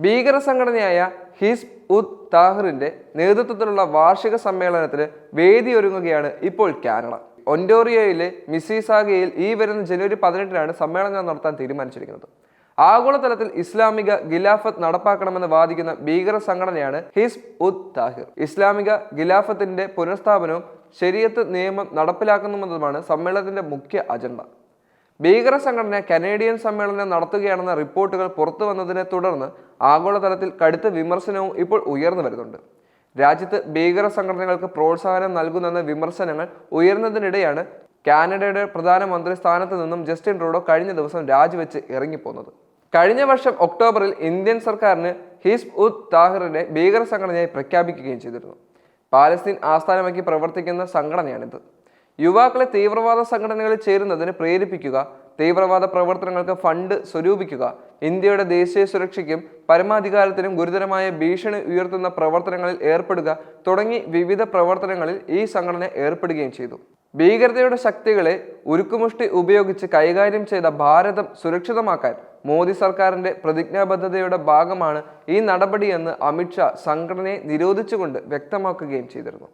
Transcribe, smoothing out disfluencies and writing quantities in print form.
ഭീകര സംഘടനയായ ഹിസ്ബ് ഉത് താഹിറിന്റെ നേതൃത്വത്തിലുള്ള വാർഷിക സമ്മേളനത്തിന് വേദിയൊരുങ്ങുകയാണ് ഇപ്പോൾ കാനഡ. ഒന്റോറിയോയിലെ മിസിസാഗയിൽ ഈ വരുന്ന ജനുവരി 18-നാണ് സമ്മേളനം നടത്താൻ തീരുമാനിച്ചിരിക്കുന്നത്. ആഗോളതലത്തിൽ ഇസ്ലാമിക ഖിലാഫത്ത് നടപ്പാക്കണമെന്ന് വാദിക്കുന്ന ഭീകര സംഘടനയാണ് ഹിസ്ബ് ഉത് താഹിർ. ഇസ്ലാമിക ഖിലാഫത്തിന്റെ പുനഃസ്ഥാപനവും ശരീഅത്ത് നിയമം നടപ്പിലാക്കുന്നതുമാണ് സമ്മേളനത്തിന്റെ മുഖ്യ അജണ്ട. ഭീകര സംഘടന കനേഡിയൻ സമ്മേളനം നടത്തുകയാണെന്ന റിപ്പോർട്ടുകൾ പുറത്തു വന്നതിനെ തുടർന്ന് ആഗോളതലത്തിൽ കടുത്ത വിമർശനവും ഇപ്പോൾ ഉയർന്നു വരുന്നുണ്ട്. രാജ്യത്ത് ഭീകര സംഘടനകൾക്ക് പ്രോത്സാഹനം നൽകുന്നെന്ന വിമർശനങ്ങൾ ഉയർന്നതിനിടെയാണ് കാനഡയുടെ പ്രധാനമന്ത്രി സ്ഥാനത്ത് നിന്നും ജസ്റ്റിൻ ട്രൂഡോ കഴിഞ്ഞ ദിവസം രാജിവെച്ച് ഇറങ്ങിപ്പോന്നത്. കഴിഞ്ഞ വർഷം ഒക്ടോബറിൽ ഇന്ത്യൻ സർക്കാരിന് ഹിസ്ബ് ഉത് താഹിറിനെ ഭീകര സംഘടനയായി പ്രഖ്യാപിക്കുകയും ചെയ്തിരുന്നു. പാലസ്തീൻ ആസ്ഥാനമാക്കി പ്രവർത്തിക്കുന്ന സംഘടനയാണിത്. യുവാക്കളെ തീവ്രവാദ സംഘടനകളിൽ ചേരുന്നതിന് പ്രേരിപ്പിക്കുക, തീവ്രവാദ പ്രവർത്തനങ്ങൾക്ക് ഫണ്ട് സ്വരൂപിക്കുക, ഇന്ത്യയുടെ ദേശീയ സുരക്ഷയ്ക്കും പരമാധികാരത്തിനും ഗുരുതരമായ ഭീഷണി ഉയർത്തുന്ന പ്രവർത്തനങ്ങളിൽ ഏർപ്പെടുക തുടങ്ങി വിവിധ പ്രവർത്തനങ്ങളിൽ ഈ സംഘടന ഏർപ്പെടുകയും ചെയ്തു. ഭീകരതയുടെ ശക്തികളെ ഉരുക്കുമുഷ്ടി ഉപയോഗിച്ച് കൈകാര്യം ചെയ്ത ഭാരതം സുരക്ഷിതമാക്കാൻ മോദി സർക്കാരിന്റെ പ്രതിജ്ഞാബദ്ധതയുടെ ഭാഗമാണ് ഈ നടപടിയെന്ന് അമിത്ഷാ സംഘടനയെ നിരോധിച്ചുകൊണ്ട് വ്യക്തമാക്കുകയും ചെയ്തിരുന്നു.